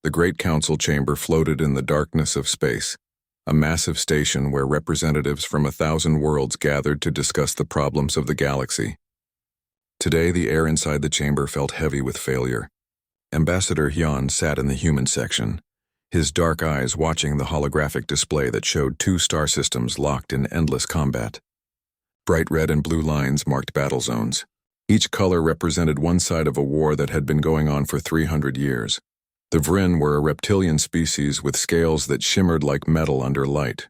The Great Council Chamber floated in the darkness of space, a massive station where representatives from 1,000 worlds gathered to discuss the problems of the galaxy. Today, the air inside the chamber felt heavy with failure. Ambassador Hyun sat in the human section, his dark eyes watching the holographic display that showed 2 star systems locked in endless combat. Bright red and blue lines marked battle zones. Each color represented one side of a war that had been going on for 300 years. The Vryn were a reptilian species with scales that shimmered like metal under light.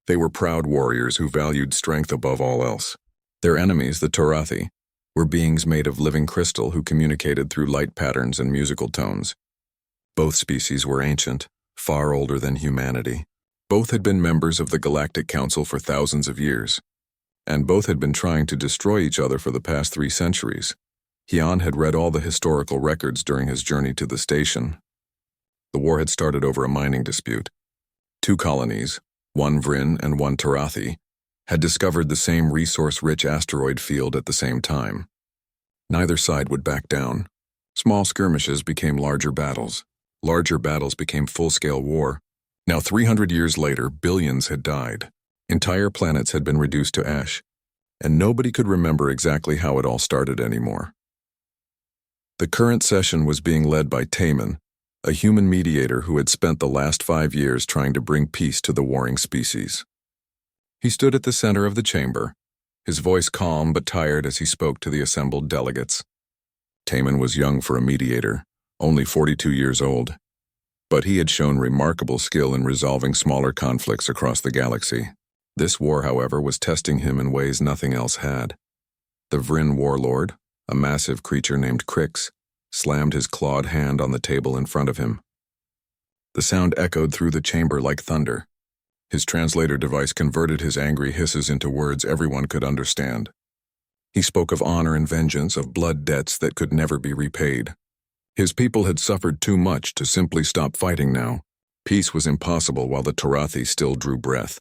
They were proud warriors who valued strength above all else. Their enemies, the Torathi, were beings made of living crystal who communicated through light patterns and musical tones. Both species were ancient, far older than humanity. Both had been members of the Galactic Council for thousands of years, and both had been trying to destroy each other for the past 3 centuries. Hyun had read all the historical records during his journey to the station. The war had started over a mining dispute. 2 colonies, one Vryn and one Torathi, had discovered the same resource-rich asteroid field at the same time. Neither side would back down. Small skirmishes became larger battles. Larger battles became full-scale war. Now 300 years later, billions had died. Entire planets had been reduced to ash, and nobody could remember exactly how it all started anymore. The current session was being led by Taemin, a human mediator who had spent the last 5 years trying to bring peace to the warring species. He stood at the center of the chamber, his voice calm but tired as he spoke to the assembled delegates. Taemin was young for a mediator, only 42 years old, but he had shown remarkable skill in resolving smaller conflicts across the galaxy. This war, however, was testing him in ways nothing else had. The Vryn warlord, a massive creature named Crix, slammed his clawed hand on the table in front of him. The sound echoed through the chamber like thunder. His translator device converted his angry hisses into words everyone could understand. He spoke of honor and vengeance, of blood debts that could never be repaid. His people had suffered too much to simply stop fighting now. Peace was impossible while the Torathi still drew breath.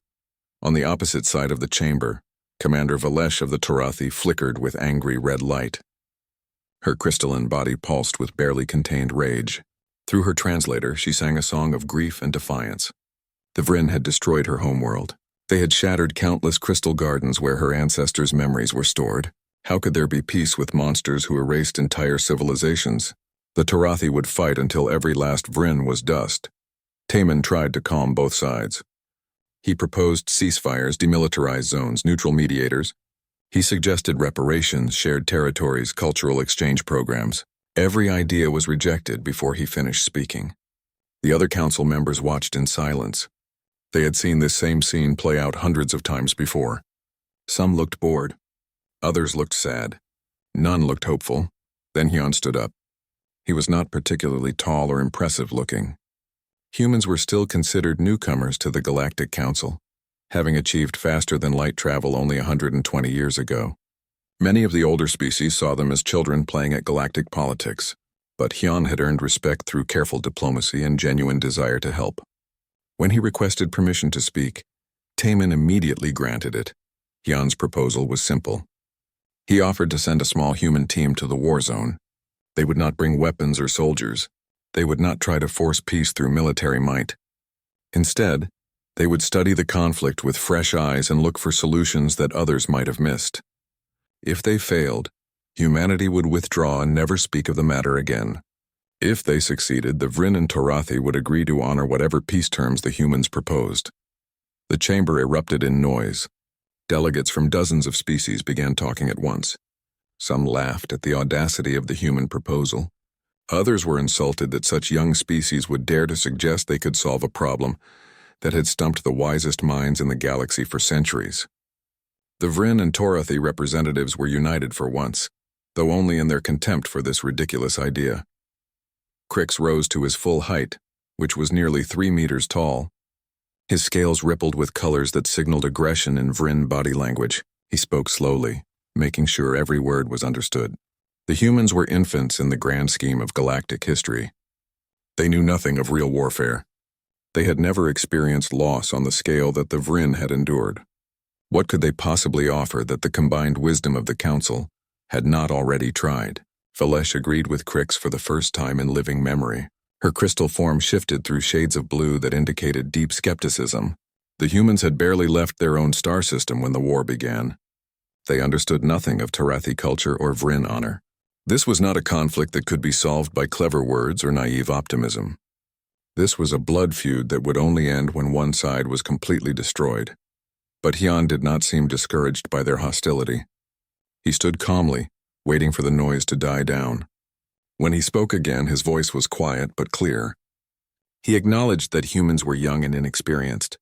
On the opposite side of the chamber, Commander Valesh of the Torathi flickered with angry red light. Her crystalline body pulsed with barely contained rage. Through her translator, she sang a song of grief and defiance. The Vryn had destroyed her homeworld. They had shattered countless crystal gardens where her ancestors' memories were stored. How could there be peace with monsters who erased entire civilizations? The Torathi would fight until every last Vryn was dust. Taemin tried to calm both sides. He proposed ceasefires, demilitarized zones, neutral mediators. He suggested reparations, shared territories, cultural exchange programs. Every idea was rejected before he finished speaking. The other council members watched in silence. They had seen this same scene play out hundreds of times before. Some looked bored. Others looked sad. None looked hopeful. Then Hyun stood up. He was not particularly tall or impressive looking. Humans were still considered newcomers to the Galactic Council, having achieved faster-than-light travel only 120 years ago. Many of the older species saw them as children playing at galactic politics, but Hyun had earned respect through careful diplomacy and genuine desire to help. When he requested permission to speak, Taemin immediately granted it. Hyun's proposal was simple. He offered to send a small human team to the war zone. They would not bring weapons or soldiers. They would not try to force peace through military might. Instead, they would study the conflict with fresh eyes and look for solutions that others might have missed. If they failed, humanity would withdraw and never speak of the matter again. If they succeeded, the Vryn and Torathi would agree to honor whatever peace terms the humans proposed. The chamber erupted in noise. Delegates from dozens of species began talking at once. Some laughed at the audacity of the human proposal. Others were insulted that such young species would dare to suggest they could solve a problem that had stumped the wisest minds in the galaxy for centuries. The Vryn and Torathi representatives were united for once, though only in their contempt for this ridiculous idea. Crix rose to his full height, which was nearly 3 meters tall. His scales rippled with colors that signaled aggression in Vryn body language. He spoke slowly, making sure every word was understood. The humans were infants in the grand scheme of galactic history. They knew nothing of real warfare. They had never experienced loss on the scale that the Vryn had endured. What could they possibly offer that the combined wisdom of the Council had not already tried? Valesh agreed with Crix for the first time in living memory. Her crystal form shifted through shades of blue that indicated deep skepticism. The humans had barely left their own star system when the war began. They understood nothing of Tarathi culture or Vryn honor. This was not a conflict that could be solved by clever words or naive optimism. This was a blood feud that would only end when one side was completely destroyed. But Hyun did not seem discouraged by their hostility. He stood calmly, waiting for the noise to die down. When he spoke again, his voice was quiet but clear. He acknowledged that humans were young and inexperienced.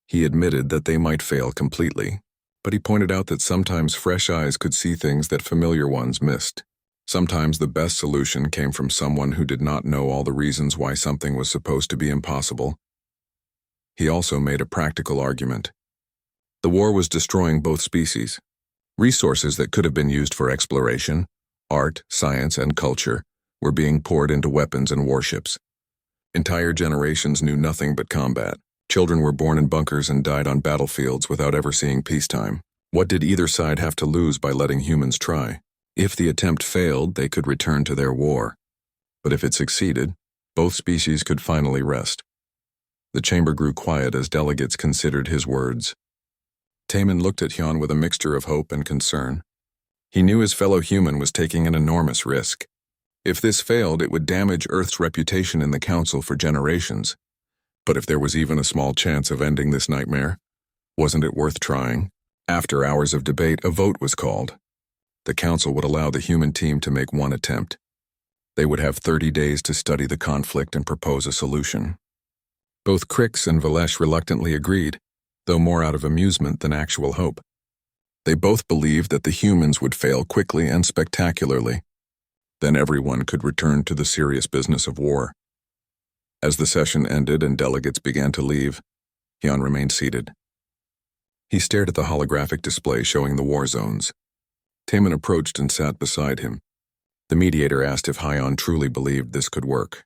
He admitted that they might fail completely, but he pointed out that sometimes fresh eyes could see things that familiar ones missed. Sometimes the best solution came from someone who did not know all the reasons why something was supposed to be impossible. He also made a practical argument. The war was destroying both species. Resources that could have been used for exploration, art, science, and culture were being poured into weapons and warships. Entire generations knew nothing but combat. Children were born in bunkers and died on battlefields without ever seeing peacetime. What did either side have to lose by letting humans try? If the attempt failed, they could return to their war. But if it succeeded, both species could finally rest. The chamber grew quiet as delegates considered his words. Taemin looked at Hyun with a mixture of hope and concern. He knew his fellow human was taking an enormous risk. If this failed, it would damage Earth's reputation in the Council for generations. But if there was even a small chance of ending this nightmare, wasn't it worth trying? After hours of debate, a vote was called. The Council would allow the human team to make one attempt. They would have 30 days to study the conflict and propose a solution. Both Krix and Valesh reluctantly agreed, though more out of amusement than actual hope. They both believed that the humans would fail quickly and spectacularly. Then everyone could return to the serious business of war. As the session ended and delegates began to leave, Hyun remained seated. He stared at the holographic display showing the war zones. Taemin approached and sat beside him. The mediator asked if Hyun truly believed this could work.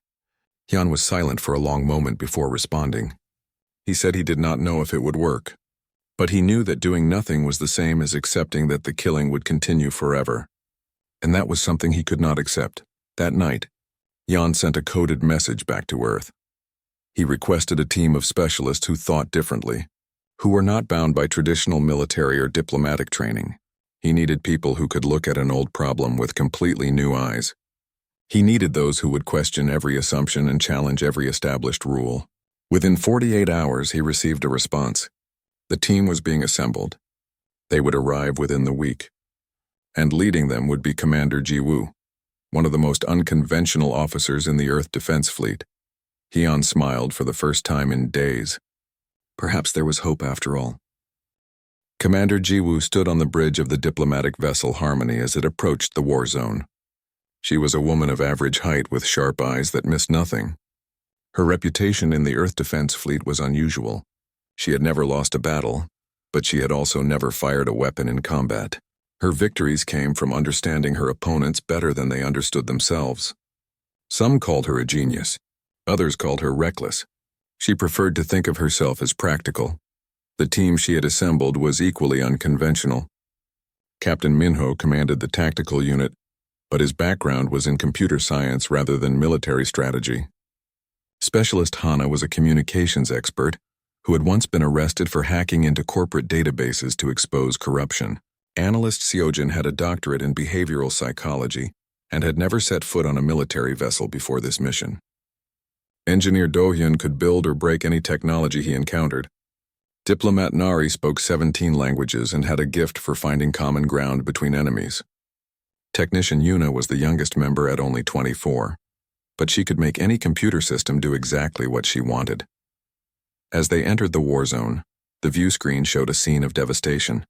Hyun was silent for a long moment before responding. He said he did not know if it would work, but he knew that doing nothing was the same as accepting that the killing would continue forever. And that was something he could not accept. That night, Hyun sent a coded message back to Earth. He requested a team of specialists who thought differently, who were not bound by traditional military or diplomatic training. He needed people who could look at an old problem with completely new eyes. He needed those who would question every assumption and challenge every established rule. Within 48 hours, he received a response. The team was being assembled. They would arrive within the week. And leading them would be Commander Ji-woo, one of the most unconventional officers in the Earth Defense Fleet. Hyun smiled for the first time in days. Perhaps there was hope after all. Commander Ji-woo stood on the bridge of the diplomatic vessel Harmony as it approached the war zone. She was a woman of average height with sharp eyes that missed nothing. Her reputation in the Earth Defense Fleet was unusual. She had never lost a battle, but she had also never fired a weapon in combat. Her victories came from understanding her opponents better than they understood themselves. Some called her a genius. Others called her reckless. She preferred to think of herself as practical. The team she had assembled was equally unconventional. Captain Minho commanded the tactical unit, but his background was in computer science rather than military strategy. Specialist Hana was a communications expert who had once been arrested for hacking into corporate databases to expose corruption. Analyst Seojin had a doctorate in behavioral psychology and had never set foot on a military vessel before this mission. Engineer Do-hyun could build or break any technology he encountered. Diplomat Nari spoke 17 languages and had a gift for finding common ground between enemies. Technician Yuna was the youngest member at only 24, but she could make any computer system do exactly what she wanted. As they entered the war zone, the view screen showed a scene of devastation.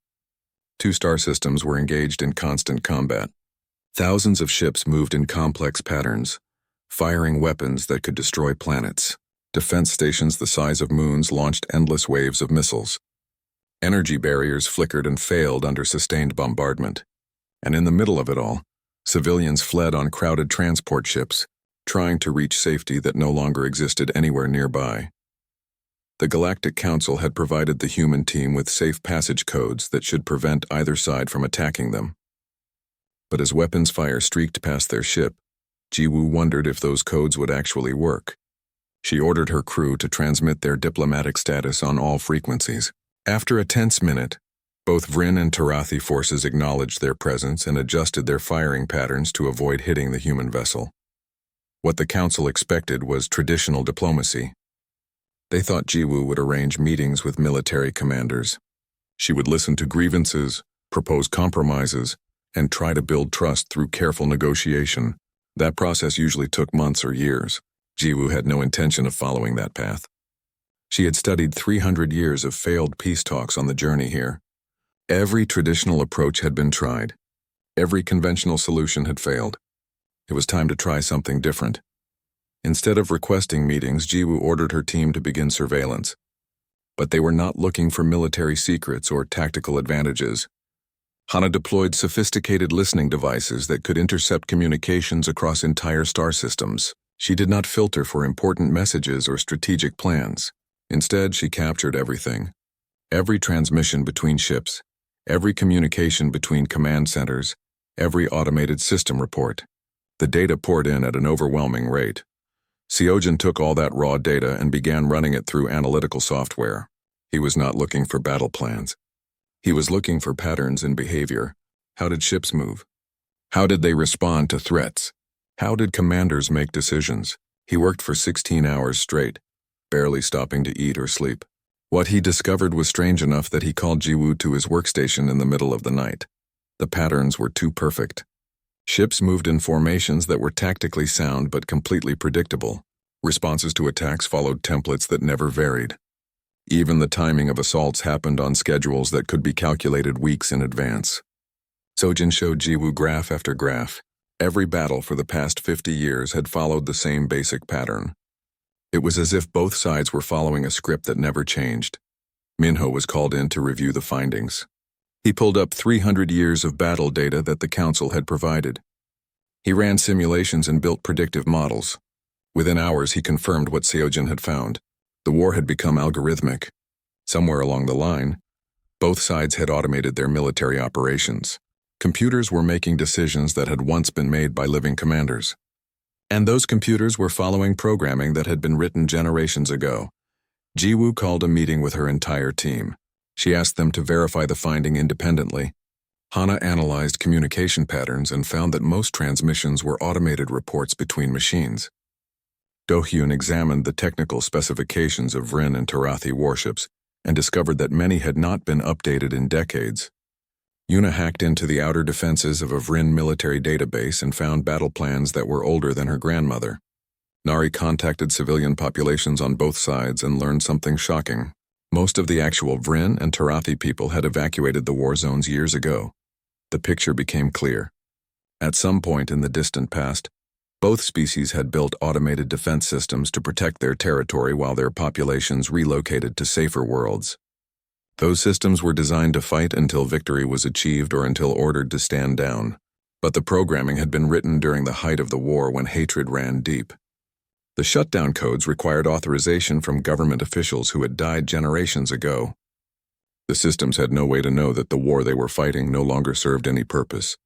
2 star systems were engaged in constant combat. Thousands of ships moved in complex patterns, firing weapons that could destroy planets. Defense stations the size of moons launched endless waves of missiles. Energy barriers flickered and failed under sustained bombardment. And in the middle of it all, civilians fled on crowded transport ships, trying to reach safety that no longer existed anywhere nearby. The Galactic Council had provided the human team with safe passage codes that should prevent either side from attacking them. But as weapons fire streaked past their ship, Jiwoo wondered if those codes would actually work. She ordered her crew to transmit their diplomatic status on all frequencies. After a tense minute, both Vryn and Tarathi forces acknowledged their presence and adjusted their firing patterns to avoid hitting the human vessel. What the Council expected was traditional diplomacy. They thought Jiwoo would arrange meetings with military commanders. She would listen to grievances, propose compromises, and try to build trust through careful negotiation. That process usually took months or years. Jiwoo had no intention of following that path. She had studied 300 years of failed peace talks on the journey here. Every traditional approach had been tried. Every conventional solution had failed. It was time to try something different. Instead of requesting meetings, Jiwoo ordered her team to begin surveillance. But they were not looking for military secrets or tactical advantages. Hana deployed sophisticated listening devices that could intercept communications across entire star systems. She did not filter for important messages or strategic plans. Instead, she captured everything. Every transmission between ships, every communication between command centers, every automated system report. The data poured in at an overwhelming rate. Seojin took all that raw data and began running it through analytical software. He was not looking for battle plans. He was looking for patterns in behavior. How did ships move? How did they respond to threats? How did commanders make decisions? He worked for 16 hours straight, barely stopping to eat or sleep. What he discovered was strange enough that he called Jiwoo to his workstation in the middle of the night. The patterns were too perfect. Ships moved in formations that were tactically sound but completely predictable. Responses to attacks followed templates that never varied. Even the timing of assaults happened on schedules that could be calculated weeks in advance. Seojin showed Jiwoo graph after graph. Every battle for the past 50 years had followed the same basic pattern. It was as if both sides were following a script that never changed. Minho was called in to review the findings. He pulled up 300 years of battle data that the Council had provided. He ran simulations and built predictive models. Within hours, he confirmed what Seojin had found. The war had become algorithmic. Somewhere along the line, both sides had automated their military operations. Computers were making decisions that had once been made by living commanders. And those computers were following programming that had been written generations ago. Jiwoo called a meeting with her entire team. She asked them to verify the finding independently. Hana analyzed communication patterns and found that most transmissions were automated reports between machines. Do-hyun examined the technical specifications of Vryn and Tarathi warships and discovered that many had not been updated in decades. Yuna hacked into the outer defenses of a Vryn military database and found battle plans that were older than her grandmother. Nari contacted civilian populations on both sides and learned something shocking. Most of the actual Vryn and Tarathi people had evacuated the war zones years ago. The picture became clear. At some point in the distant past, both species had built automated defense systems to protect their territory while their populations relocated to safer worlds. Those systems were designed to fight until victory was achieved or until ordered to stand down. But the programming had been written during the height of the war when hatred ran deep. The shutdown codes required authorization from government officials who had died generations ago. The systems had no way to know that the war they were fighting no longer served any purpose.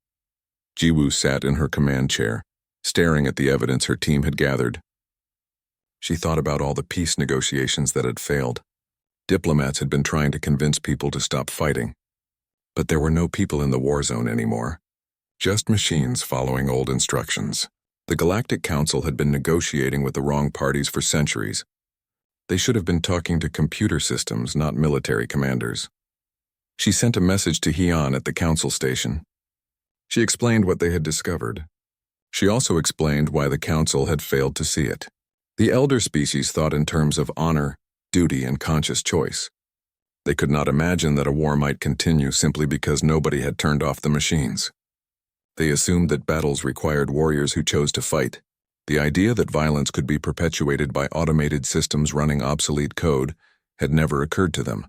Jiwoo sat in her command chair, staring at the evidence her team had gathered. She thought about all the peace negotiations that had failed. Diplomats had been trying to convince people to stop fighting. But there were no people in the war zone anymore. Just machines following old instructions. The Galactic Council had been negotiating with the wrong parties for centuries. They should have been talking to computer systems, not military commanders. She sent a message to Hyun at the council station. She explained what they had discovered. She also explained why the council had failed to see it. The elder species thought in terms of honor, duty, and conscious choice. They could not imagine that a war might continue simply because nobody had turned off the machines. They assumed that battles required warriors who chose to fight. The idea that violence could be perpetuated by automated systems running obsolete code had never occurred to them.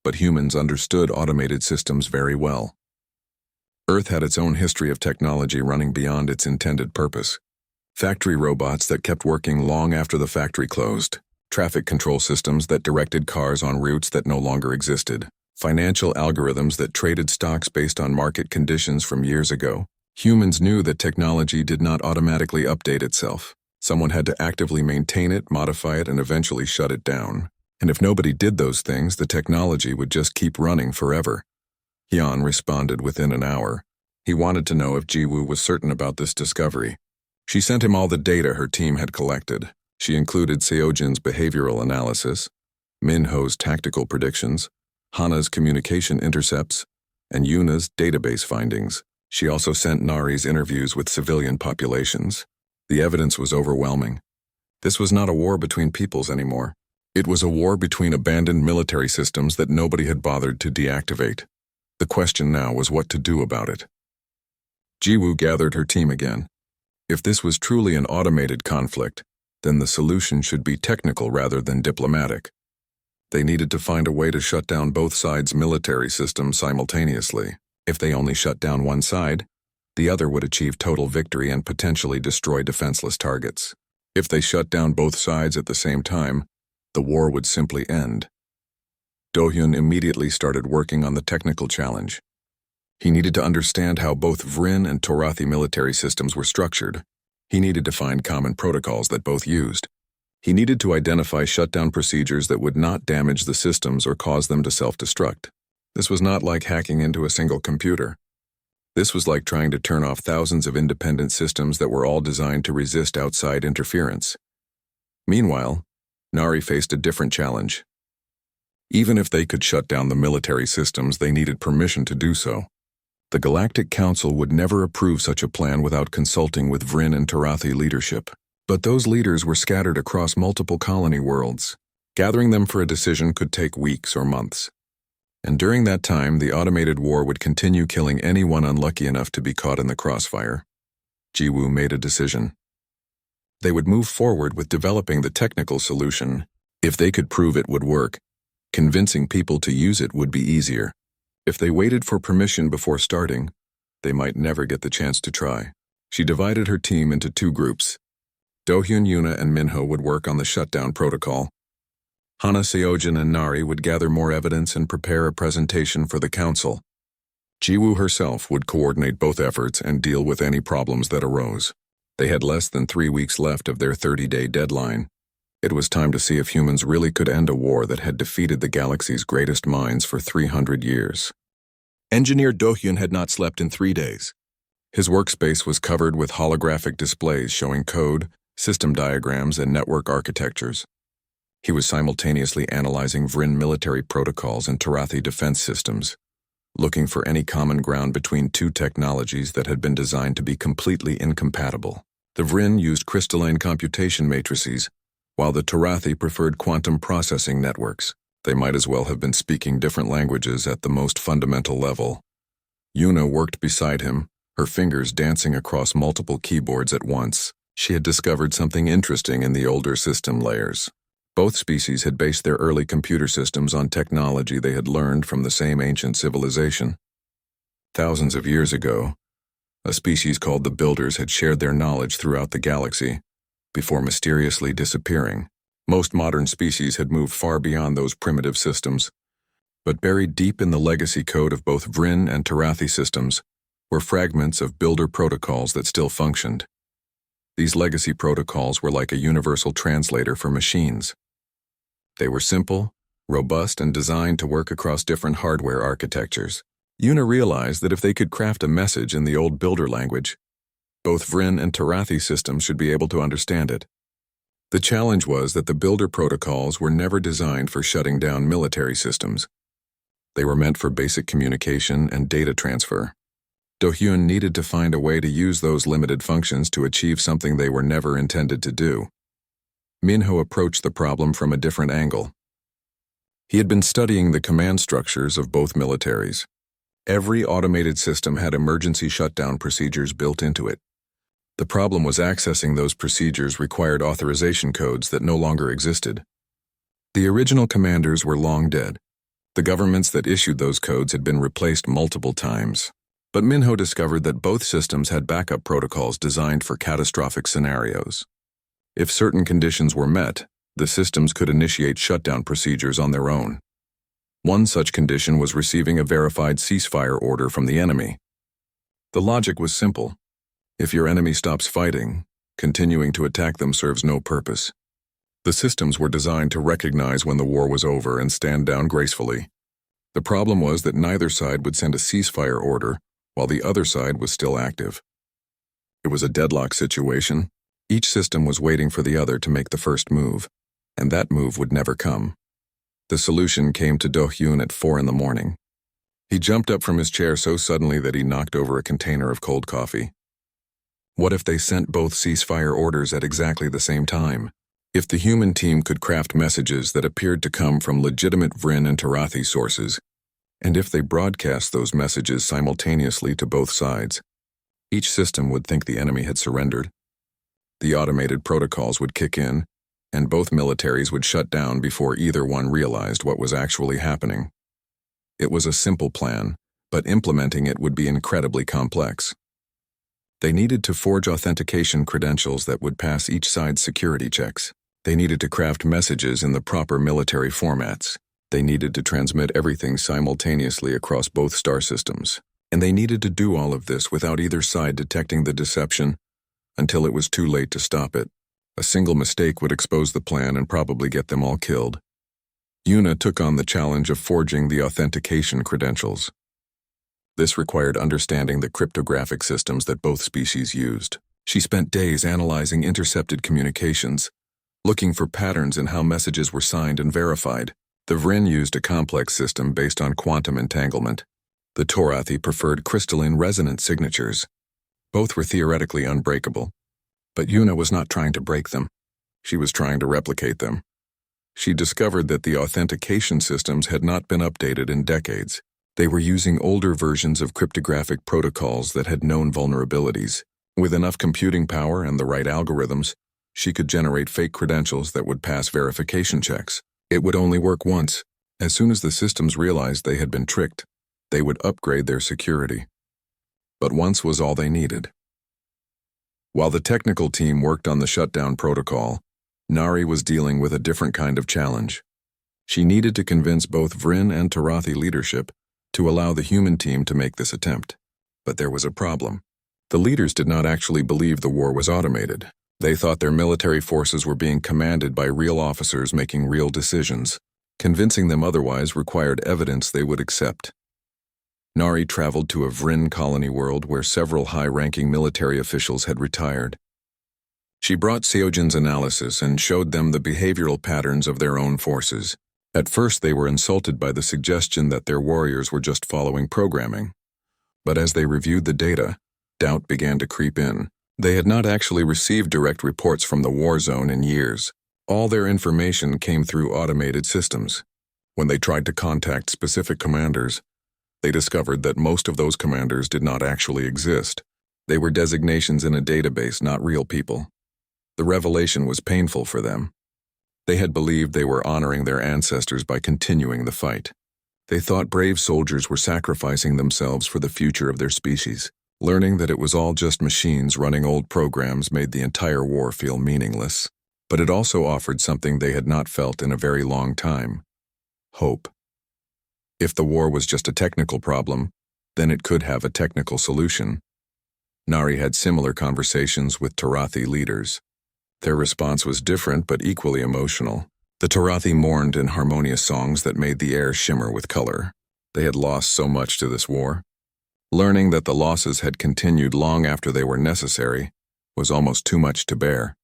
But humans understood automated systems very well. Earth had its own history of technology running beyond its intended purpose. Factory robots that kept working long after the factory closed. Traffic control systems that directed cars on routes that no longer existed. Financial algorithms that traded stocks based on market conditions from years ago. Humans knew that technology did not automatically update itself. Someone had to actively maintain it, modify it, and eventually shut it down. And if nobody did those things, the technology would just keep running forever. Hyun responded within an hour. He wanted to know if Jiwoo was certain about this discovery. She sent him all the data her team had collected. She included Seojin's behavioral analysis, Minho's tactical predictions, Hana's communication intercepts, and Yuna's database findings. She also sent Nari's interviews with civilian populations. The evidence was overwhelming. This was not a war between peoples anymore. It was a war between abandoned military systems that nobody had bothered to deactivate. The question now was what to do about it. Jiwoo gathered her team again. If this was truly an automated conflict, then the solution should be technical rather than diplomatic. They needed to find a way to shut down both sides' military systems simultaneously. If they only shut down one side, the other would achieve total victory and potentially destroy defenseless targets. If they shut down both sides at the same time, the war would simply end. Do-hyun immediately started working on the technical challenge. He needed to understand how both Vrin and Torathi military systems were structured. He needed to find common protocols that both used. He needed to identify shutdown procedures that would not damage the systems or cause them to self-destruct. This was not like hacking into a single computer. This was like trying to turn off thousands of independent systems that were all designed to resist outside interference. Meanwhile, Nari faced a different challenge. Even if they could shut down the military systems, they needed permission to do so. The Galactic Council would never approve such a plan without consulting with Vrin and Torathi leadership. But those leaders were scattered across multiple colony worlds. Gathering them for a decision could take weeks or months. And during that time, the automated war would continue killing anyone unlucky enough to be caught in the crossfire. Jiwoo made a decision. They would move forward with developing the technical solution. If they could prove it would work, convincing people to use it would be easier. If they waited for permission before starting, they might never get the chance to try. She divided her team into two groups. Do-hyun, Yuna, and Minho would work on the shutdown protocol. Hana, Seojin, and Nari would gather more evidence and prepare a presentation for the council. Jiwoo herself would coordinate both efforts and deal with any problems that arose. They had less than 3 weeks left of their 30-day deadline. It was time to see if humans really could end a war that had defeated the galaxy's greatest minds for 300 years. Engineer Do-hyun had not slept in 3 days. His workspace was covered with holographic displays showing code, system diagrams, and network architectures. He was simultaneously analyzing Vrin military protocols and Torathi defense systems, looking for any common ground between two technologies that had been designed to be completely incompatible. The Vrin used crystalline computation matrices, while the Torathi preferred quantum processing networks. They might as well have been speaking different languages at the most fundamental level. Yuna worked beside him, her fingers dancing across multiple keyboards at once. She had discovered something interesting in the older system layers. Both species had based their early computer systems on technology they had learned from the same ancient civilization. Thousands of years ago, a species called the Builders had shared their knowledge throughout the galaxy, before mysteriously disappearing. Most modern species had moved far beyond those primitive systems, but buried deep in the legacy code of both Vrin and Torathi systems were fragments of Builder protocols that still functioned. These legacy protocols were like a universal translator for machines. They were simple, robust, and designed to work across different hardware architectures. Yuna realized that if they could craft a message in the old Builder language, both Vrin and Torathi systems should be able to understand it. The challenge was that the Builder protocols were never designed for shutting down military systems. They were meant for basic communication and data transfer. Do-hyun needed to find a way to use those limited functions to achieve something they were never intended to do. Minho approached the problem from a different angle. He had been studying the command structures of both militaries. Every automated system had emergency shutdown procedures built into it. The problem was accessing those procedures required authorization codes that no longer existed. The original commanders were long dead. The governments that issued those codes had been replaced multiple times. But Minho discovered that both systems had backup protocols designed for catastrophic scenarios. If certain conditions were met, the systems could initiate shutdown procedures on their own. One such condition was receiving a verified ceasefire order from the enemy. The logic was simple. If your enemy stops fighting, continuing to attack them serves no purpose. The systems were designed to recognize when the war was over and stand down gracefully. The problem was that neither side would send a ceasefire order while the other side was still active. It was a deadlock situation. Each system was waiting for the other to make the first move, and that move would never come. The solution came to Do-hyun at 4 a.m. He jumped up from his chair so suddenly that he knocked over a container of cold coffee. What if they sent both ceasefire orders at exactly the same time? If the human team could craft messages that appeared to come from legitimate Vryn and Tarathi sources, and if they broadcast those messages simultaneously to both sides, each system would think the enemy had surrendered. The automated protocols would kick in, and both militaries would shut down before either one realized what was actually happening. It was a simple plan, but implementing it would be incredibly complex. They needed to forge authentication credentials that would pass each side's security checks. They needed to craft messages in the proper military formats. They needed to transmit everything simultaneously across both star systems. And they needed to do all of this without either side detecting the deception until it was too late to stop it. A single mistake would expose the plan and probably get them all killed. Yuna took on the challenge of forging the authentication credentials. This required understanding the cryptographic systems that both species used. She spent days analyzing intercepted communications, looking for patterns in how messages were signed and verified. The Vryn used a complex system based on quantum entanglement. The Tarathi preferred crystalline resonant signatures. Both were theoretically unbreakable. But Yuna was not trying to break them. She was trying to replicate them. She discovered that the authentication systems had not been updated in decades. They were using older versions of cryptographic protocols that had known vulnerabilities. With enough computing power and the right algorithms, she could generate fake credentials that would pass verification checks. It would only work once. As soon as the systems realized they had been tricked, they would upgrade their security. But once was all they needed. While the technical team worked on the shutdown protocol, Nari was dealing with a different kind of challenge. She needed to convince both Vryn and Tarathi leadership to allow the human team to make this attempt. But there was a problem. The leaders did not actually believe the war was automated. They thought their military forces were being commanded by real officers making real decisions. Convincing them otherwise required evidence they would accept. Nari traveled to a Vryn colony world where several high-ranking military officials had retired. She brought Seojin's analysis and showed them the behavioral patterns of their own forces. At first they were insulted by the suggestion that their warriors were just following programming. But as they reviewed the data, doubt began to creep in. They had not actually received direct reports from the war zone in years. All their information came through automated systems. When they tried to contact specific commanders, they discovered that most of those commanders did not actually exist. They were designations in a database, not real people. The revelation was painful for them. They had believed they were honoring their ancestors by continuing the fight. They thought brave soldiers were sacrificing themselves for the future of their species. Learning that it was all just machines running old programs made the entire war feel meaningless. But it also offered something they had not felt in a very long time: hope. If the war was just a technical problem, then it could have a technical solution. Nari had similar conversations with Tarathi leaders. Their response was different but equally emotional. The Tarathi mourned in harmonious songs that made the air shimmer with color. They had lost so much to this war. Learning that the losses had continued long after they were necessary was almost too much to bear.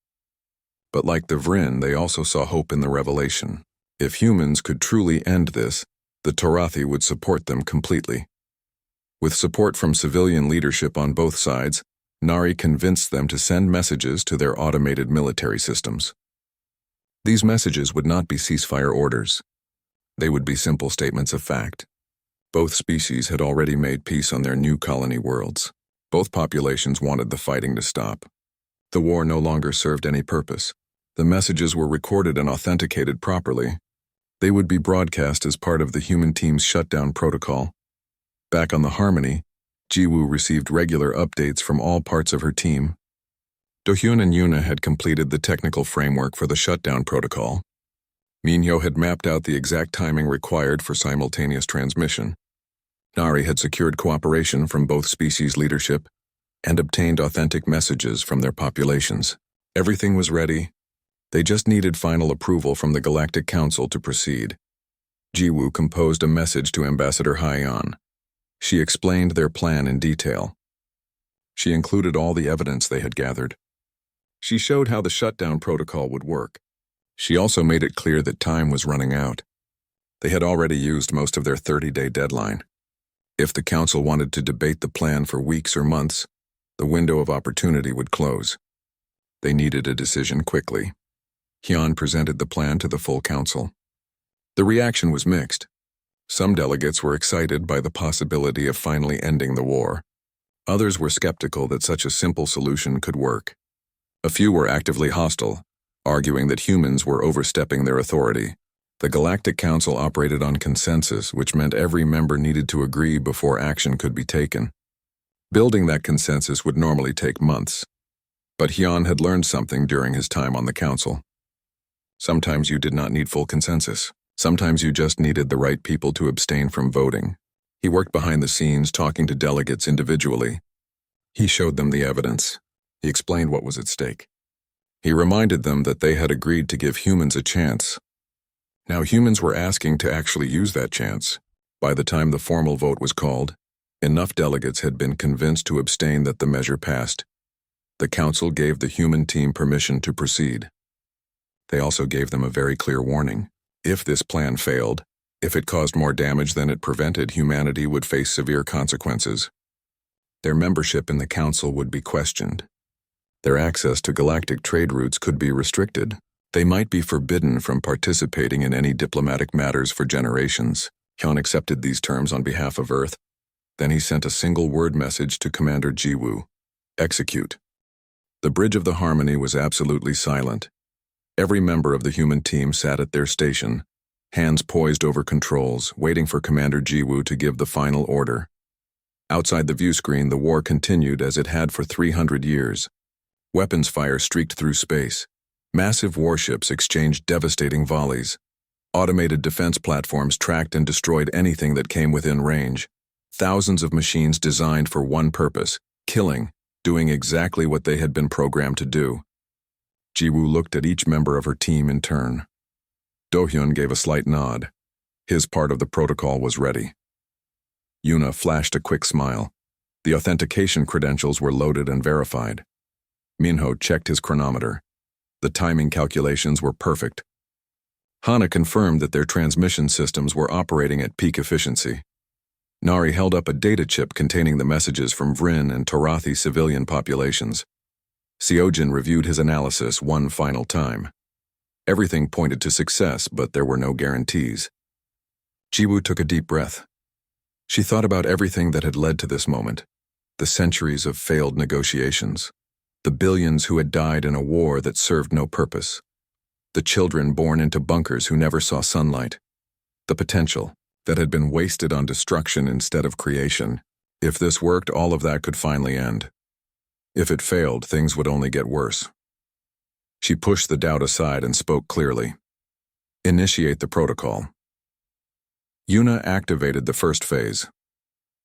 But like the Vryn, they also saw hope in the revelation. If humans could truly end this, the Tarathi would support them completely. With support from civilian leadership on both sides, Nari convinced them to send messages to their automated military systems. These messages would not be ceasefire orders. They would be simple statements of fact. Both species had already made peace on their new colony worlds. Both populations wanted the fighting to stop. The war no longer served any purpose. The messages were recorded and authenticated properly. They would be broadcast as part of the human team's shutdown protocol. Back on the Harmony, Jiwoo received regular updates from all parts of her team. Do-hyun and Yuna had completed the technical framework for the shutdown protocol. Minhyo had mapped out the exact timing required for simultaneous transmission. Nari had secured cooperation from both species leadership and obtained authentic messages from their populations. Everything was ready. They just needed final approval from the Galactic Council to proceed. Jiwoo composed a message to Ambassador Haiyan. She explained their plan in detail. She included all the evidence they had gathered. She showed how the shutdown protocol would work. She also made it clear that time was running out. They had already used most of their 30-day deadline. If the council wanted to debate the plan for weeks or months, the window of opportunity would close. They needed a decision quickly. Hyun presented the plan to the full council. The reaction was mixed. Some delegates were excited by the possibility of finally ending the war. Others were skeptical that such a simple solution could work. A few were actively hostile, arguing that humans were overstepping their authority. The Galactic Council operated on consensus, which meant every member needed to agree before action could be taken. Building that consensus would normally take months. But Hyun had learned something during his time on the council. Sometimes you did not need full consensus. Sometimes you just needed the right people to abstain from voting. He worked behind the scenes, talking to delegates individually. He showed them the evidence. He explained what was at stake. He reminded them that they had agreed to give humans a chance. Now humans were asking to actually use that chance. By the time the formal vote was called, enough delegates had been convinced to abstain that the measure passed. The council gave the human team permission to proceed. They also gave them a very clear warning. If this plan failed, if it caused more damage than it prevented, humanity would face severe consequences. Their membership in the council would be questioned. Their access to galactic trade routes could be restricted. They might be forbidden from participating in any diplomatic matters for generations. Hyun accepted these terms on behalf of Earth. Then he sent a single word message to Commander Jiwoo. Execute. The Bridge of the Harmony was absolutely silent. Every member of the human team sat at their station, hands poised over controls, waiting for Commander Jiwoo to give the final order. Outside the view screen, the war continued as it had for 300 years. Weapons fire streaked through space. Massive warships exchanged devastating volleys. Automated defense platforms tracked and destroyed anything that came within range. Thousands of machines designed for one purpose, killing, doing exactly what they had been programmed to do. Jiwoo looked at each member of her team in turn. Do-hyun gave a slight nod. His part of the protocol was ready. Yuna flashed a quick smile. The authentication credentials were loaded and verified. Minho checked his chronometer. The timing calculations were perfect. Hana confirmed that their transmission systems were operating at peak efficiency. Nari held up a data chip containing the messages from Vryn and Torathi civilian populations. Seojin reviewed his analysis one final time. Everything pointed to success, but there were no guarantees. Jiwoo took a deep breath. She thought about everything that had led to this moment, the centuries of failed negotiations, the billions who had died in a war that served no purpose, the children born into bunkers who never saw sunlight, the potential that had been wasted on destruction instead of creation. If this worked, all of that could finally end. If it failed, things would only get worse. She pushed the doubt aside and spoke clearly. Initiate the protocol. Yuna activated the first phase.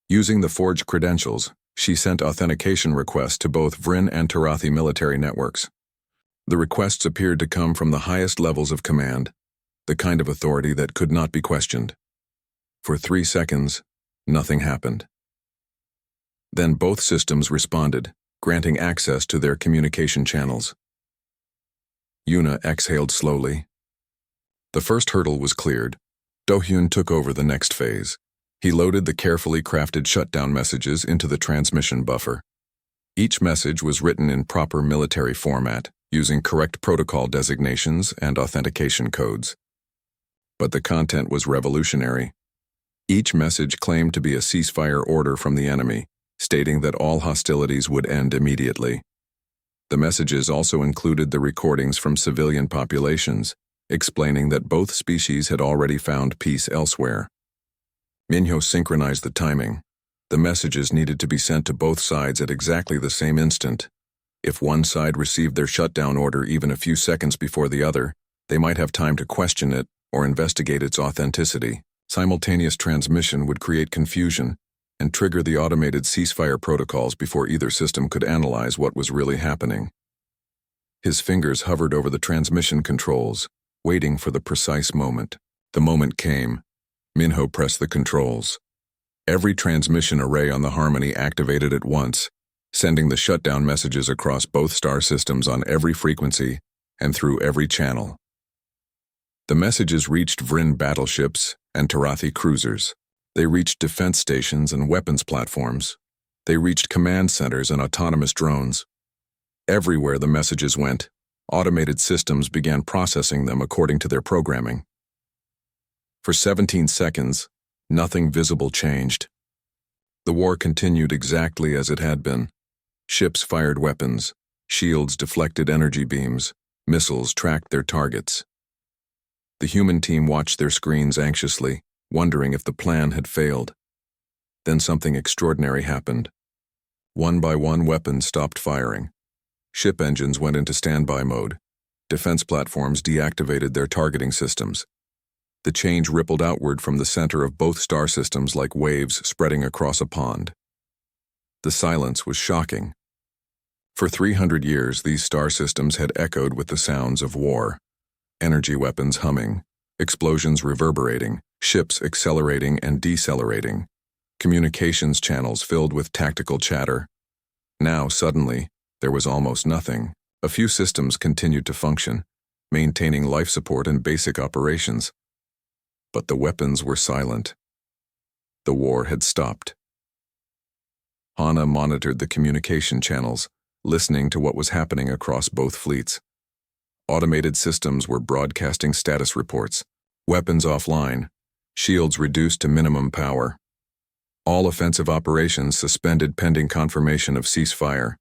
Using the forged credentials, she sent authentication requests to both Vryn and Torathi military networks. The requests appeared to come from the highest levels of command, the kind of authority that could not be questioned. For 3 seconds, nothing happened. Then both systems responded, granting access to their communication channels. Yuna exhaled slowly. The first hurdle was cleared. Do-hyun took over the next phase. He loaded the carefully crafted shutdown messages into the transmission buffer. Each message was written in proper military format, using correct protocol designations and authentication codes. But the content was revolutionary. Each message claimed to be a ceasefire order from the enemy, stating that all hostilities would end immediately. The messages also included the recordings from civilian populations, explaining that both species had already found peace elsewhere. Minho synchronized the timing. The messages needed to be sent to both sides at exactly the same instant. If one side received their shutdown order even a few seconds before the other, they might have time to question it or investigate its authenticity. Simultaneous transmission would create confusion and trigger the automated ceasefire protocols before either system could analyze what was really happening. His fingers hovered over the transmission controls, waiting for the precise moment. The moment came. Minho pressed the controls. Every transmission array on the Harmony activated at once, sending the shutdown messages across both star systems on every frequency and through every channel. The messages reached Vryn battleships and Tarathi cruisers. They reached defense stations and weapons platforms. They reached command centers and autonomous drones. Everywhere the messages went, automated systems began processing them according to their programming. For 17 seconds, nothing visible changed. The war continued exactly as it had been. Ships fired weapons, shields deflected energy beams, missiles tracked their targets. The human team watched their screens anxiously, wondering if the plan had failed. Then something extraordinary happened. One by one, weapons stopped firing. Ship engines went into standby mode. Defense platforms deactivated their targeting systems. The change rippled outward from the center of both star systems like waves spreading across a pond. The silence was shocking. For 300 years, these star systems had echoed with the sounds of war. Energy weapons humming, explosions reverberating, ships accelerating and decelerating, communications channels filled with tactical chatter. Now, suddenly, there was almost nothing. A few systems continued to function, maintaining life support and basic operations. But the weapons were silent. The war had stopped. Hana monitored the communication channels, listening to what was happening across both fleets. Automated systems were broadcasting status reports, weapons offline, shields reduced to minimum power. All offensive operations suspended pending confirmation of ceasefire.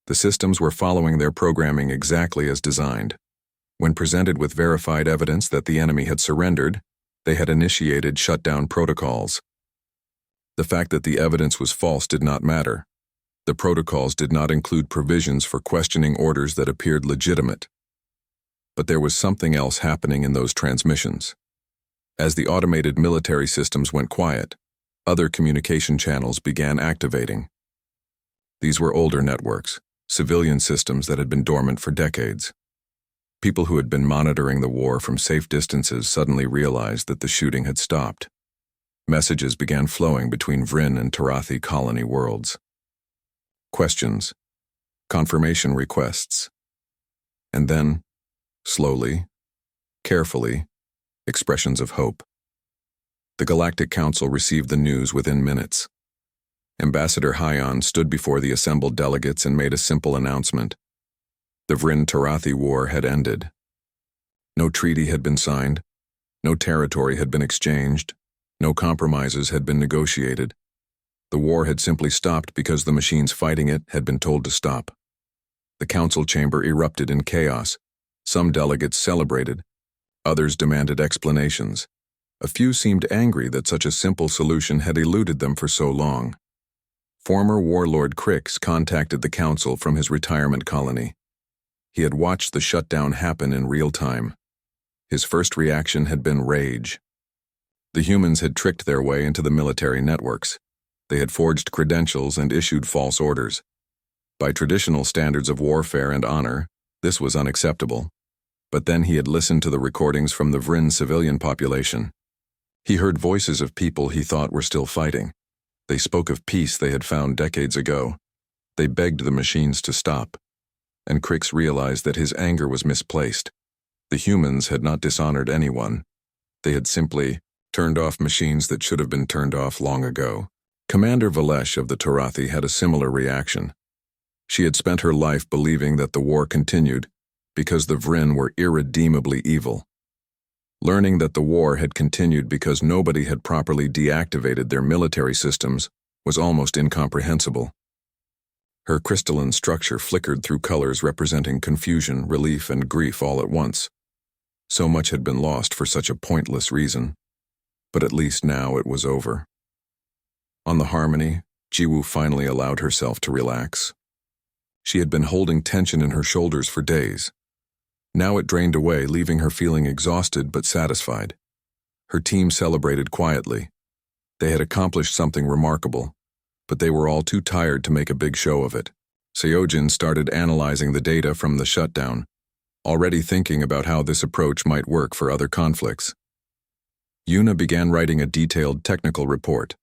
The systems were following their programming exactly as designed. When presented with verified evidence that the enemy had surrendered, they had initiated shutdown protocols. The fact that the evidence was false did not matter. The protocols did not include provisions for questioning orders that appeared legitimate. But there was something else happening in those transmissions. As the automated military systems went quiet, other communication channels began activating. These were older networks, civilian systems that had been dormant for decades. People who had been monitoring the war from safe distances suddenly realized that the shooting had stopped. Messages began flowing between Vryn and Tarathi colony worlds. Questions, confirmation requests, and then, slowly, carefully, expressions of hope. The Galactic Council received the news within minutes. Ambassador Hyon stood before the assembled delegates and made a simple announcement. The Vryn-Tarathi War had ended. No treaty had been signed, no territory had been exchanged, no compromises had been negotiated. The war had simply stopped because the machines fighting it had been told to stop. The council chamber erupted in chaos. Some delegates celebrated, others demanded explanations. A few seemed angry that such a simple solution had eluded them for so long. Former warlord Crix contacted the council from his retirement colony. He had watched the shutdown happen in real time. His first reaction had been rage. The humans had tricked their way into the military networks. They had forged credentials and issued false orders. By traditional standards of warfare and honor, this was unacceptable. But then he had listened to the recordings from the Vryn civilian population. He heard voices of people he thought were still fighting. They spoke of peace they had found decades ago. They begged the machines to stop. And Crix realized that his anger was misplaced. The humans had not dishonored anyone. They had simply turned off machines that should have been turned off long ago. Commander Valesh of the Tarathi had a similar reaction. She had spent her life believing that the war continued because the Vryn were irredeemably evil. Learning that the war had continued because nobody had properly deactivated their military systems was almost incomprehensible. Her crystalline structure flickered through colors representing confusion, relief, and grief all at once. So much had been lost for such a pointless reason. But at least now it was over. On the Harmony, Jiwoo finally allowed herself to relax. She had been holding tension in her shoulders for days. Now it drained away, leaving her feeling exhausted but satisfied. Her team celebrated quietly. They had accomplished something remarkable, but they were all too tired to make a big show of it. Seojin started analyzing the data from the shutdown, already thinking about how this approach might work for other conflicts. Yuna began writing a detailed technical report.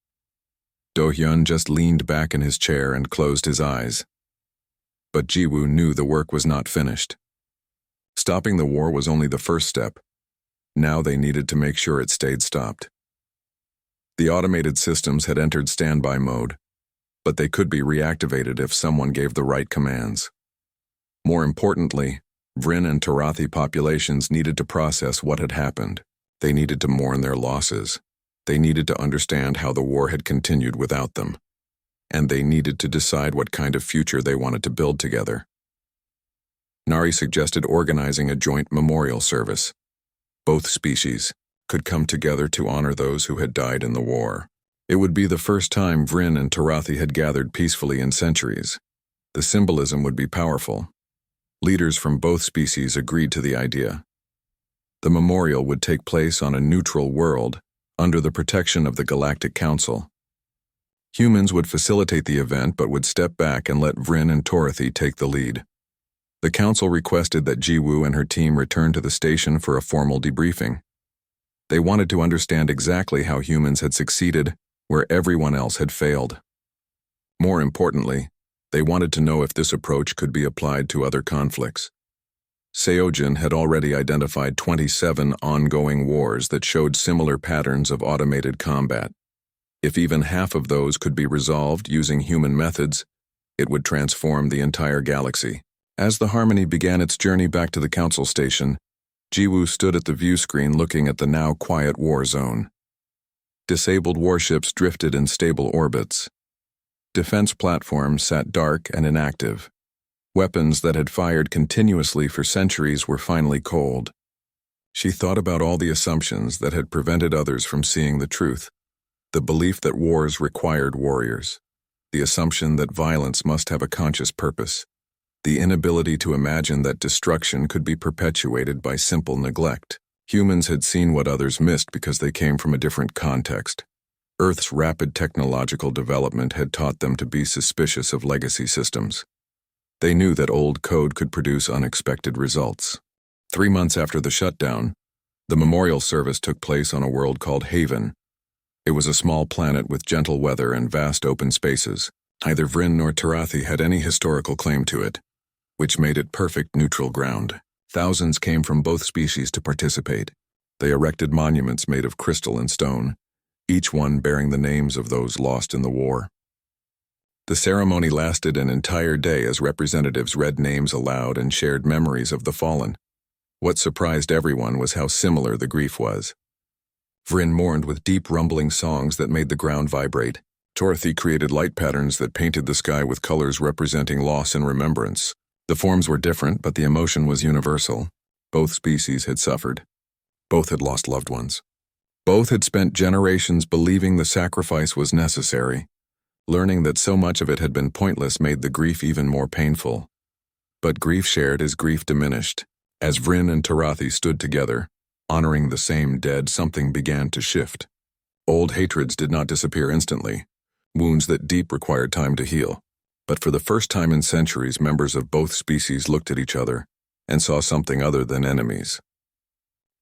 Do-hyun just leaned back in his chair and closed his eyes. But Jiwoo knew the work was not finished. Stopping the war was only the first step. Now they needed to make sure it stayed stopped. The automated systems had entered standby mode, but they could be reactivated if someone gave the right commands. More importantly, Vryn and Tarathi populations needed to process what had happened. They needed to mourn their losses. They needed to understand how the war had continued without them. And they needed to decide what kind of future they wanted to build together. Nari suggested organizing a joint memorial service. Both species could come together to honor those who had died in the war. It would be the first time Vryn and Tarathi had gathered peacefully in centuries. The symbolism would be powerful. Leaders from both species agreed to the idea. The memorial would take place on a neutral world, under the protection of the Galactic Council. Humans would facilitate the event but would step back and let Vryn and Tarathi take the lead. The Council requested that Jiwoo and her team return to the station for a formal debriefing. They wanted to understand exactly how humans had succeeded where everyone else had failed. More importantly, they wanted to know if this approach could be applied to other conflicts. Seojin had already identified 27 ongoing wars that showed similar patterns of automated combat. If even half of those could be resolved using human methods, it would transform the entire galaxy. As the Harmony began its journey back to the Council Station, Jiwoo stood at the view screen looking at the now quiet war zone. Disabled warships drifted in stable orbits. Defense platforms sat dark and inactive. Weapons that had fired continuously for centuries were finally cold. She thought about all the assumptions that had prevented others from seeing the truth. The belief that wars required warriors. The assumption that violence must have a conscious purpose. The inability to imagine that destruction could be perpetuated by simple neglect. Humans had seen what others missed because they came from a different context. Earth's rapid technological development had taught them to be suspicious of legacy systems. They knew that old code could produce unexpected results. 3 months after the shutdown, the memorial service took place on a world called Haven. It was a small planet with gentle weather and vast open spaces. Neither Vryn nor Tarathi had any historical claim to it, which made it perfect neutral ground. Thousands came from both species to participate. They erected monuments made of crystal and stone, each one bearing the names of those lost in the war. The ceremony lasted an entire day as representatives read names aloud and shared memories of the fallen. What surprised everyone was how similar the grief was. Vryn mourned with deep rumbling songs that made the ground vibrate. Tarathi created light patterns that painted the sky with colors representing loss and remembrance. The forms were different, but the emotion was universal. Both species had suffered. Both had lost loved ones. Both had spent generations believing the sacrifice was necessary. Learning that so much of it had been pointless made the grief even more painful. But grief shared is grief diminished. As Vryn and Tarathi stood together, honoring the same dead, something began to shift. Old hatreds did not disappear instantly. Wounds that deep required time to heal. But for the first time in centuries, members of both species looked at each other and saw something other than enemies.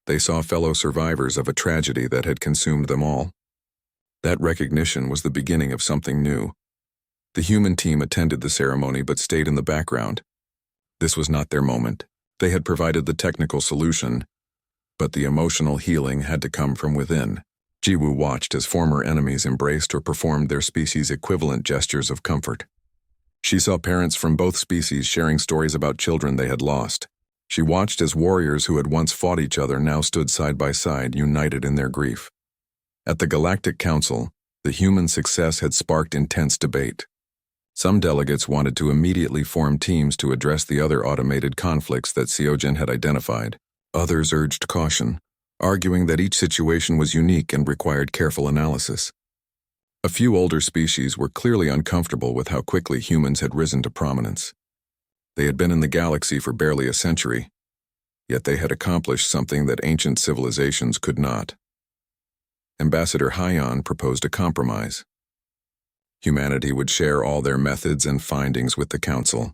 They saw fellow survivors of a tragedy that had consumed them all. That recognition was the beginning of something new. The human team attended the ceremony but stayed in the background. This was not their moment. They had provided the technical solution, but the emotional healing had to come from within. Jiwoo watched as former enemies embraced or performed their species' equivalent gestures of comfort. She saw parents from both species sharing stories about children they had lost. She watched as warriors who had once fought each other now stood side by side, united in their grief. At the Galactic Council, the human success had sparked intense debate. Some delegates wanted to immediately form teams to address the other automated conflicts that Seojin had identified. Others urged caution, arguing that each situation was unique and required careful analysis. A few older species were clearly uncomfortable with how quickly humans had risen to prominence. They had been in the galaxy for barely a century, yet they had accomplished something that ancient civilizations could not. Ambassador Hyon proposed a compromise. Humanity would share all their methods and findings with the Council.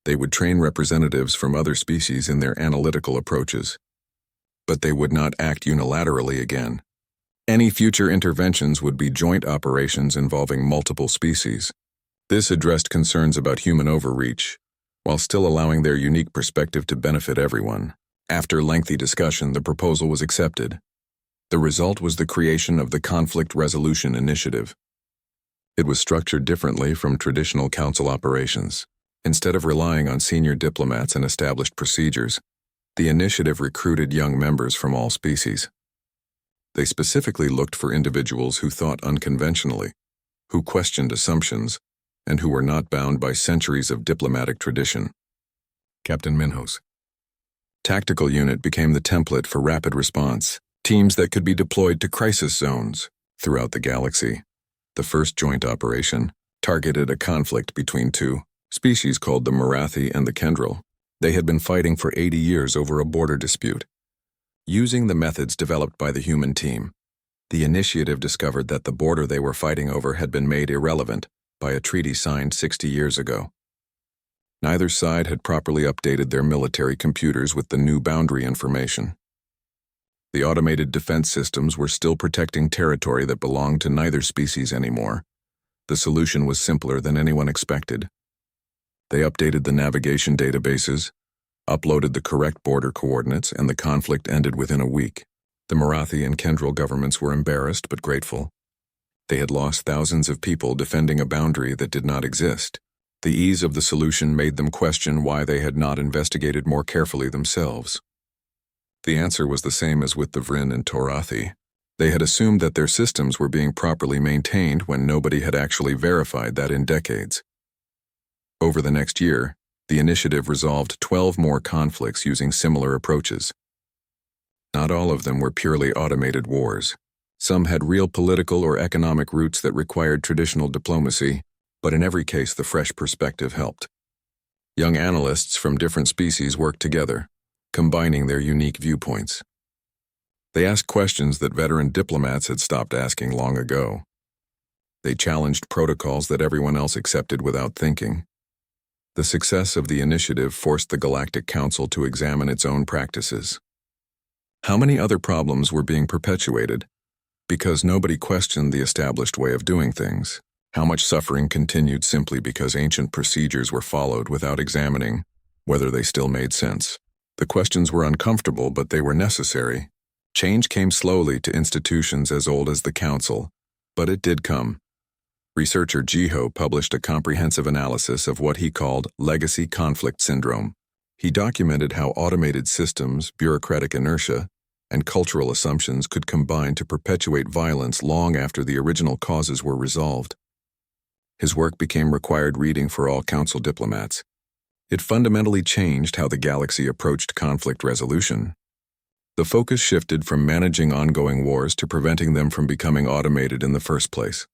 They would train representatives from other species in their analytical approaches. But they would not act unilaterally again. Any future interventions would be joint operations involving multiple species. This addressed concerns about human overreach, while still allowing their unique perspective to benefit everyone. After lengthy discussion, the proposal was accepted. The result was the creation of the Conflict Resolution Initiative. It was structured differently from traditional council operations. Instead of relying on senior diplomats and established procedures, the initiative recruited young members from all species. They specifically looked for individuals who thought unconventionally, who questioned assumptions, and who were not bound by centuries of diplomatic tradition. Captain Minho's tactical unit became the template for rapid response, teams that could be deployed to crisis zones throughout the galaxy. The first joint operation targeted a conflict between two species called the Marathi and the Kendril. They had been fighting for 80 years over a border dispute. Using the methods developed by the human team, the initiative discovered that the border they were fighting over had been made irrelevant by a treaty signed 60 years ago. Neither side had properly updated their military computers with the new boundary information. The automated defense systems were still protecting territory that belonged to neither species anymore. The solution was simpler than anyone expected. They updated the navigation databases, uploaded the correct border coordinates, and the conflict ended within a week. The Marathi and Kendril governments were embarrassed but grateful. They had lost thousands of people defending a boundary that did not exist. The ease of the solution made them question why they had not investigated more carefully themselves. The answer was the same as with the Vryn and Torathi. They had assumed that their systems were being properly maintained when nobody had actually verified that in decades. Over the next year, the initiative resolved 12 more conflicts using similar approaches. Not all of them were purely automated wars. Some had real political or economic roots that required traditional diplomacy, but in every case the fresh perspective helped. Young analysts from different species worked together, combining their unique viewpoints. They asked questions that veteran diplomats had stopped asking long ago. They challenged protocols that everyone else accepted without thinking. The success of the initiative forced the Galactic Council to examine its own practices. How many other problems were being perpetuated because nobody questioned the established way of doing things? How much suffering continued simply because ancient procedures were followed without examining whether they still made sense? The questions were uncomfortable, but they were necessary. Change came slowly to institutions as old as the Council, but it did come. Researcher Jiho published a comprehensive analysis of what he called legacy conflict syndrome. He documented how automated systems, bureaucratic inertia, and cultural assumptions could combine to perpetuate violence long after the original causes were resolved. His work became required reading for all Council diplomats. It fundamentally changed how the galaxy approached conflict resolution. The focus shifted from managing ongoing wars to preventing them from becoming automated in the first place.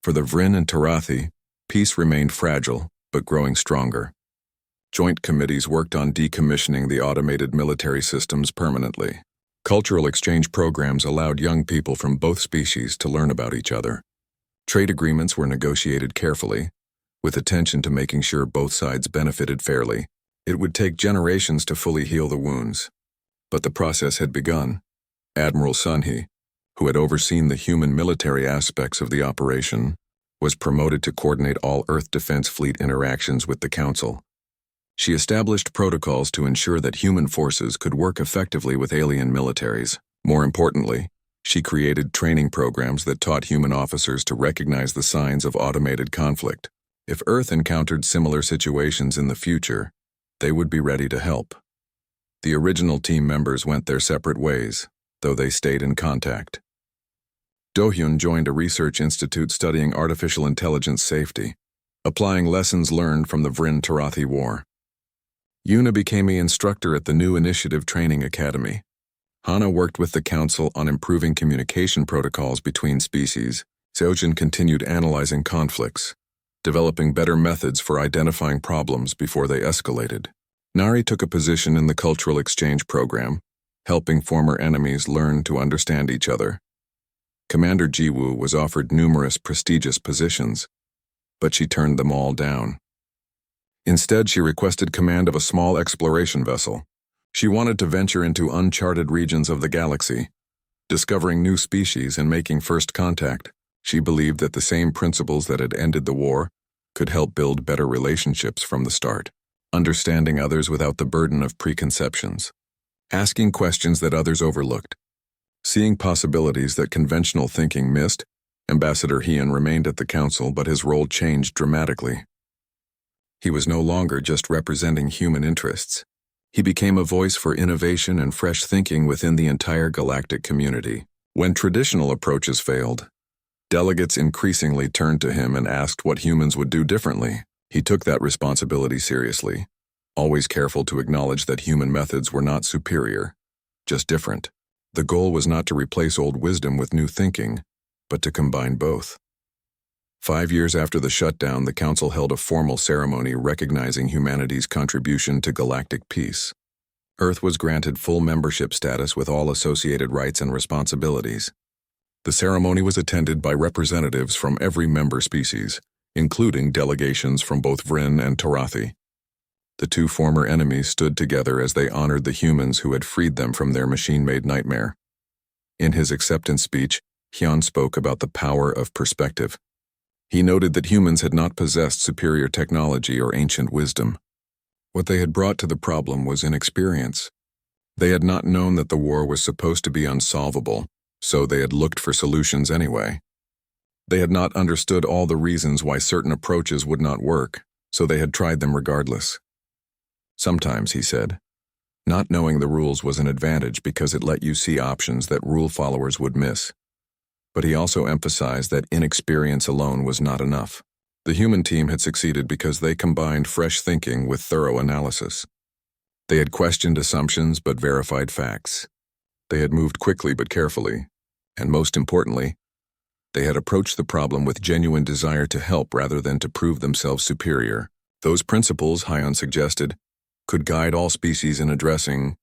For the Vryn and Torathi, peace remained fragile, but growing stronger. Joint committees worked on decommissioning the automated military systems permanently. Cultural exchange programs allowed young people from both species to learn about each other. Trade agreements were negotiated carefully, with attention to making sure both sides benefited fairly. It would take generations to fully heal the wounds. But the process had begun. Admiral Sunhee, who had overseen the human military aspects of the operation, was promoted to coordinate all Earth Defense Fleet interactions with the Council. She established protocols to ensure that human forces could work effectively with alien militaries. More importantly, she created training programs that taught human officers to recognize the signs of automated conflict. If Earth encountered similar situations in the future, they would be ready to help. The original team members went their separate ways, though they stayed in contact. Do-hyun joined a research institute studying artificial intelligence safety, applying lessons learned from the Vryn-Torathi War. Yuna became an instructor at the new Initiative Training Academy. Hana worked with the Council on improving communication protocols between species. Seojin continued analyzing conflicts, developing better methods for identifying problems before they escalated. Nari took a position in the cultural exchange program, helping former enemies learn to understand each other. Commander Jiwoo was offered numerous prestigious positions, but she turned them all down. Instead, she requested command of a small exploration vessel. She wanted to venture into uncharted regions of the galaxy, discovering new species and making first contact. She believed that the same principles that had ended the war could help build better relationships from the start, understanding others without the burden of preconceptions, asking questions that others overlooked, seeing possibilities that conventional thinking missed. Ambassador Hyun remained at the council, but his role changed dramatically. He was no longer just representing human interests. He became a voice for innovation and fresh thinking within the entire galactic community. When traditional approaches failed, delegates increasingly turned to him and asked what humans would do differently. He took that responsibility seriously, always careful to acknowledge that human methods were not superior, just different. The goal was not to replace old wisdom with new thinking, but to combine both. 5 years after the shutdown, the Council held a formal ceremony recognizing humanity's contribution to galactic peace. Earth was granted full membership status with all associated rights and responsibilities. The ceremony was attended by representatives from every member species, including delegations from both Vryn and Tarathi. The two former enemies stood together as they honored the humans who had freed them from their machine-made nightmare. In his acceptance speech, Hyun spoke about the power of perspective. He noted that humans had not possessed superior technology or ancient wisdom. What they had brought to the problem was inexperience. They had not known that the war was supposed to be unsolvable, so they had looked for solutions anyway. They had not understood all the reasons why certain approaches would not work, so they had tried them regardless. Sometimes, he said, not knowing the rules was an advantage because it let you see options that rule followers would miss. But he also emphasized that inexperience alone was not enough. The human team had succeeded because they combined fresh thinking with thorough analysis. They had questioned assumptions but verified facts. They had moved quickly but carefully. And most importantly, they had approached the problem with genuine desire to help rather than to prove themselves superior. Those principles, Hyun suggested, could guide all species in addressing